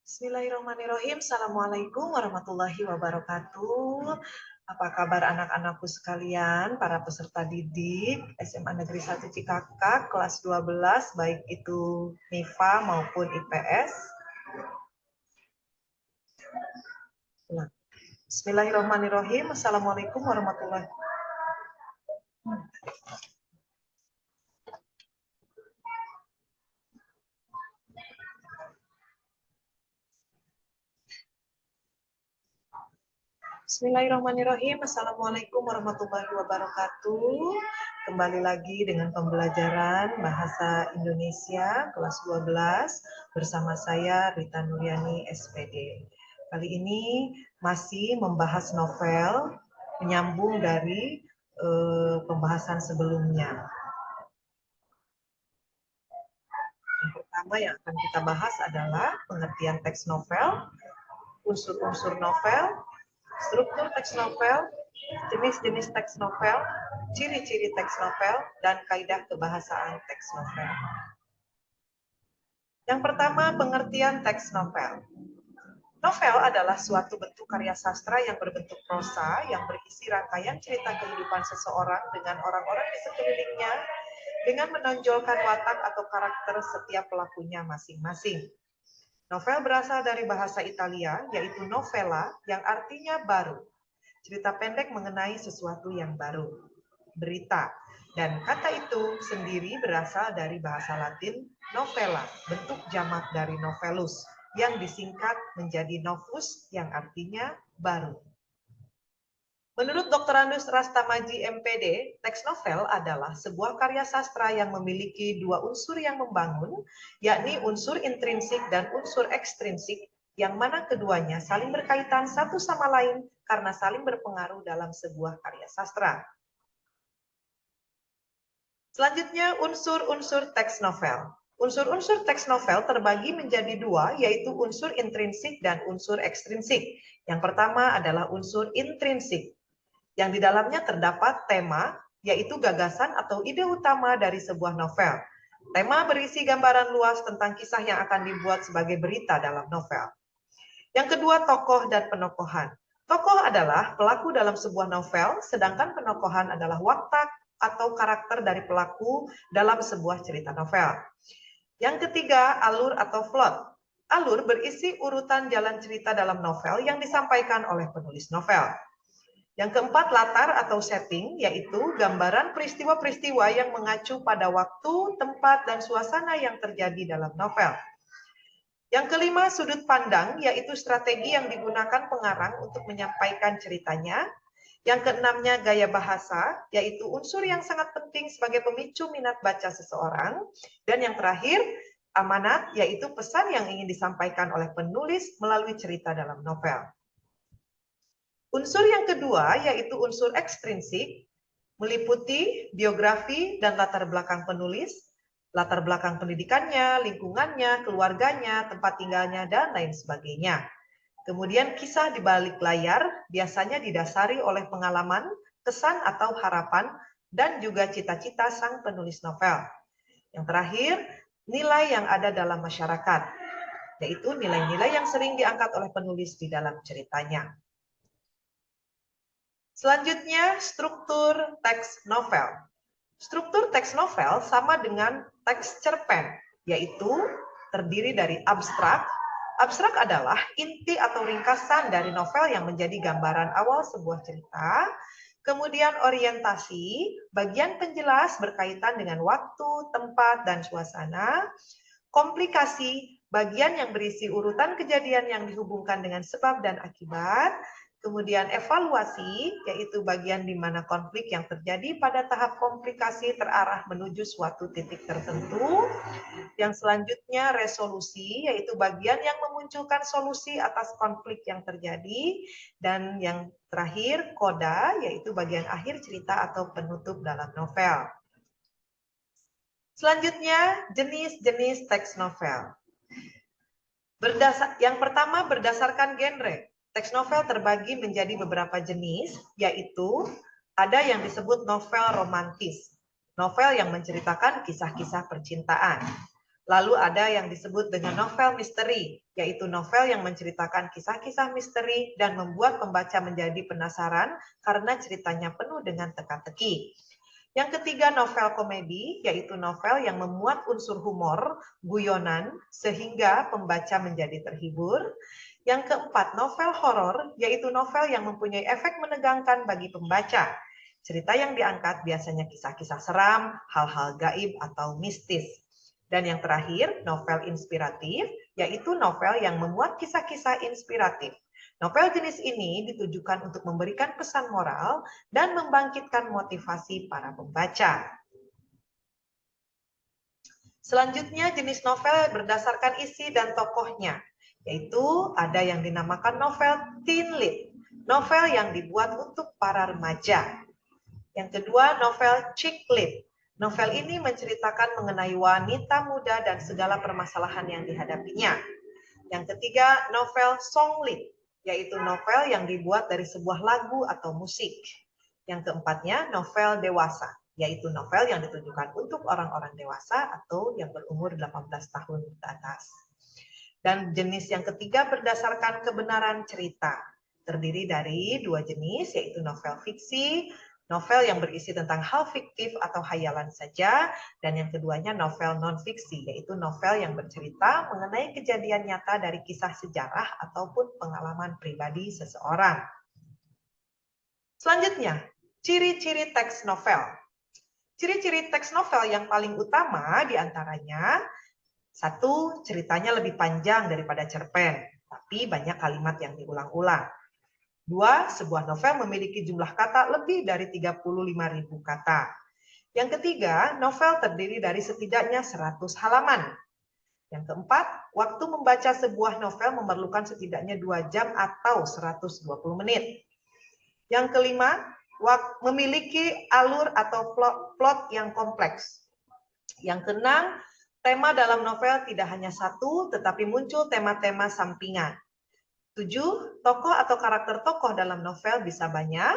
Bismillahirrahmanirrahim. Assalamualaikum warahmatullahi wabarakatuh. Apa kabar anak-anakku sekalian, para peserta didik SMA Negeri 1 Cikakak, kelas 12, baik itu MIPA maupun IPS. Nah, Bismillahirrahmanirrahim. Assalamualaikum warahmatullahi wabarakatuh. Bismillahirrahmanirrahim. Assalamualaikum warahmatullahi wabarakatuh. Kembali lagi dengan pembelajaran Bahasa Indonesia kelas 12 bersama saya Rita Nuryani SPD. Kali ini masih membahas novel, menyambung dari pembahasan sebelumnya. Yang pertama yang akan kita bahas adalah pengertian teks novel, unsur-unsur novel, struktur teks novel, jenis-jenis teks novel, ciri-ciri teks novel, dan kaidah kebahasaan teks novel. Yang pertama, pengertian teks novel. Novel adalah suatu bentuk karya sastra yang berbentuk prosa, yang berisi rangkaian cerita kehidupan seseorang dengan orang-orang di sekelilingnya, dengan menonjolkan watak atau karakter setiap pelakunya masing-masing. Novel berasal dari bahasa Italia, yaitu novella, yang artinya baru. Cerita pendek mengenai sesuatu yang baru. Berita. Dan kata itu sendiri berasal dari bahasa Latin novella, bentuk jamak dari novellus, yang disingkat menjadi novus, yang artinya baru. Menurut Dr. Anus Rastamaji MPD, teks novel adalah sebuah karya sastra yang memiliki dua unsur yang membangun, yakni unsur intrinsik dan unsur ekstrinsik, yang mana keduanya saling berkaitan satu sama lain karena saling berpengaruh dalam sebuah karya sastra. Selanjutnya, unsur-unsur teks novel. Unsur-unsur teks novel terbagi menjadi dua, yaitu unsur intrinsik dan unsur ekstrinsik. Yang pertama adalah unsur intrinsik, yang di dalamnya terdapat tema, yaitu gagasan atau ide utama dari sebuah novel. Tema berisi gambaran luas tentang kisah yang akan dibuat sebagai berita dalam novel. Yang kedua, tokoh dan penokohan. Tokoh adalah pelaku dalam sebuah novel, sedangkan penokohan adalah watak atau karakter dari pelaku dalam sebuah cerita novel. Yang ketiga, alur atau plot. Alur berisi urutan jalan cerita dalam novel yang disampaikan oleh penulis novel. Yang keempat, latar atau setting, yaitu gambaran peristiwa-peristiwa yang mengacu pada waktu, tempat, dan suasana yang terjadi dalam novel. Yang kelima, sudut pandang, yaitu strategi yang digunakan pengarang untuk menyampaikan ceritanya. Yang keenamnya, gaya bahasa, yaitu unsur yang sangat penting sebagai pemicu minat baca seseorang. Dan yang terakhir, amanat, yaitu pesan yang ingin disampaikan oleh penulis melalui cerita dalam novel. Unsur yang kedua, yaitu unsur ekstrinsik, meliputi biografi dan latar belakang penulis, latar belakang pendidikannya, lingkungannya, keluarganya, tempat tinggalnya, dan lain sebagainya. Kemudian kisah di balik layar biasanya didasari oleh pengalaman, kesan atau harapan, dan juga cita-cita sang penulis novel. Yang terakhir, nilai yang ada dalam masyarakat, yaitu nilai-nilai yang sering diangkat oleh penulis di dalam ceritanya. Selanjutnya, struktur teks novel. Struktur teks novel sama dengan teks cerpen, yaitu terdiri dari abstrak. Abstrak adalah inti atau ringkasan dari novel yang menjadi gambaran awal sebuah cerita. Kemudian orientasi, bagian penjelas berkaitan dengan waktu, tempat, dan suasana. Komplikasi, bagian yang berisi urutan kejadian yang dihubungkan dengan sebab dan akibat. Kemudian evaluasi, yaitu bagian di mana konflik yang terjadi pada tahap komplikasi terarah menuju suatu titik tertentu. Yang selanjutnya resolusi, yaitu bagian yang memunculkan solusi atas konflik yang terjadi. Dan yang terakhir koda, yaitu bagian akhir cerita atau penutup dalam novel. Selanjutnya, jenis-jenis teks novel. Yang pertama berdasarkan genre. Teks novel terbagi menjadi beberapa jenis, yaitu ada yang disebut novel romantis, novel yang menceritakan kisah-kisah percintaan. Lalu ada yang disebut dengan novel misteri, yaitu novel yang menceritakan kisah-kisah misteri dan membuat pembaca menjadi penasaran karena ceritanya penuh dengan teka-teki. Yang ketiga, novel komedi, yaitu novel yang memuat unsur humor, guyonan, sehingga pembaca menjadi terhibur. Yang keempat, novel horor, yaitu novel yang mempunyai efek menegangkan bagi pembaca. Cerita yang diangkat biasanya kisah-kisah seram, hal-hal gaib, atau mistis. Dan yang terakhir, novel inspiratif, yaitu novel yang memuat kisah-kisah inspiratif. Novel jenis ini ditujukan untuk memberikan pesan moral dan membangkitkan motivasi para pembaca. Selanjutnya, jenis novel berdasarkan isi dan tokohnya, yaitu ada yang dinamakan novel teen lit, novel yang dibuat untuk para remaja. Yang kedua, novel chick lit. Novel ini menceritakan mengenai wanita muda dan segala permasalahan yang dihadapinya. Yang ketiga, novel song lit, yaitu novel yang dibuat dari sebuah lagu atau musik. Yang keempatnya, novel dewasa, yaitu novel yang ditujukan untuk orang-orang dewasa atau yang berumur 18 tahun ke atas. Dan jenis yang ketiga berdasarkan kebenaran cerita. Terdiri dari dua jenis, yaitu novel fiksi, novel yang berisi tentang hal fiktif atau hayalan saja, dan yang keduanya novel non-fiksi, yaitu novel yang bercerita mengenai kejadian nyata dari kisah sejarah ataupun pengalaman pribadi seseorang. Selanjutnya, ciri-ciri teks novel. Ciri-ciri teks novel yang paling utama diantaranya, satu, ceritanya lebih panjang daripada cerpen, tapi banyak kalimat yang diulang-ulang. Dua, sebuah novel memiliki jumlah kata lebih dari 35.000 kata. Yang ketiga, novel terdiri dari setidaknya 100 halaman. Yang keempat, waktu membaca sebuah novel memerlukan setidaknya 2 jam atau 120 menit. Yang kelima, memiliki alur atau plot yang kompleks. Yang keenam, tema dalam novel tidak hanya satu, tetapi muncul tema-tema sampingan. 7. Tokoh atau karakter tokoh dalam novel bisa banyak.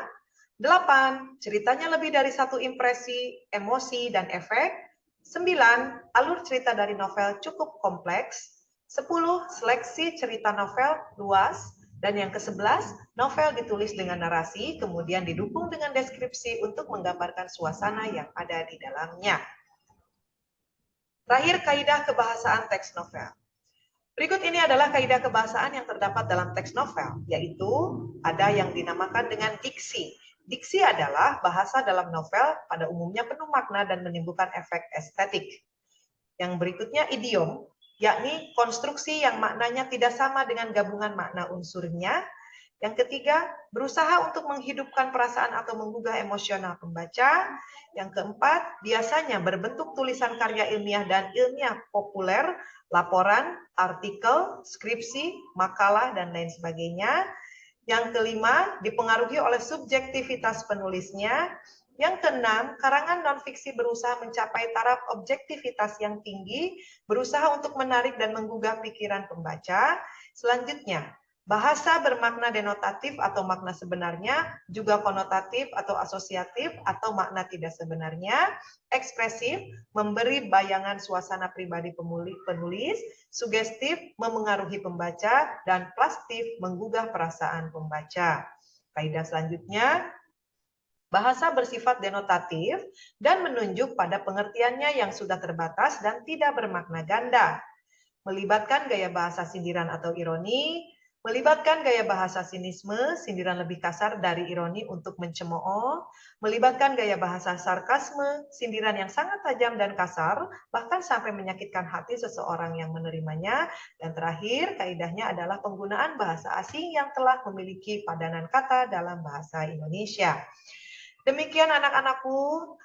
8. Ceritanya lebih dari satu impresi, emosi, dan efek. 9. Alur cerita dari novel cukup kompleks. 10. Seleksi cerita novel luas. Dan yang ke-11, novel ditulis dengan narasi, kemudian didukung dengan deskripsi untuk menggambarkan suasana yang ada di dalamnya. Terakhir, kaidah kebahasaan teks novel. Berikut ini adalah kaidah kebahasaan yang terdapat dalam teks novel, yaitu ada yang dinamakan dengan diksi. Diksi adalah bahasa dalam novel pada umumnya penuh makna dan menimbulkan efek estetik. Yang berikutnya idiom, yakni konstruksi yang maknanya tidak sama dengan gabungan makna unsurnya. Yang ketiga, berusaha untuk menghidupkan perasaan atau menggugah emosional pembaca. Yang keempat, biasanya berbentuk tulisan karya ilmiah dan ilmiah populer, laporan, artikel, skripsi, makalah, dan lain sebagainya. Yang kelima, dipengaruhi oleh subjektivitas penulisnya. Yang keenam, karangan non-fiksi berusaha mencapai taraf objektivitas yang tinggi, berusaha untuk menarik dan menggugah pikiran pembaca. Selanjutnya, bahasa bermakna denotatif atau makna sebenarnya, juga konotatif atau asosiatif atau makna tidak sebenarnya, ekspresif, memberi bayangan suasana pribadi penulis, sugestif, memengaruhi pembaca, dan plastif, menggugah perasaan pembaca. Kaidah selanjutnya, bahasa bersifat denotatif dan menunjuk pada pengertiannya yang sudah terbatas dan tidak bermakna ganda. Melibatkan gaya bahasa sindiran atau ironi, melibatkan gaya bahasa sinisme, sindiran lebih kasar dari ironi untuk mencemooh, melibatkan gaya bahasa sarkasme, sindiran yang sangat tajam dan kasar, bahkan sampai menyakitkan hati seseorang yang menerimanya, dan terakhir, kaidahnya adalah penggunaan bahasa asing yang telah memiliki padanan kata dalam bahasa Indonesia. Demikian anak-anakku,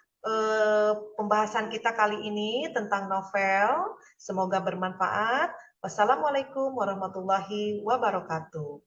pembahasan kita kali ini tentang novel. Semoga bermanfaat. Wassalamualaikum warahmatullahi wabarakatuh.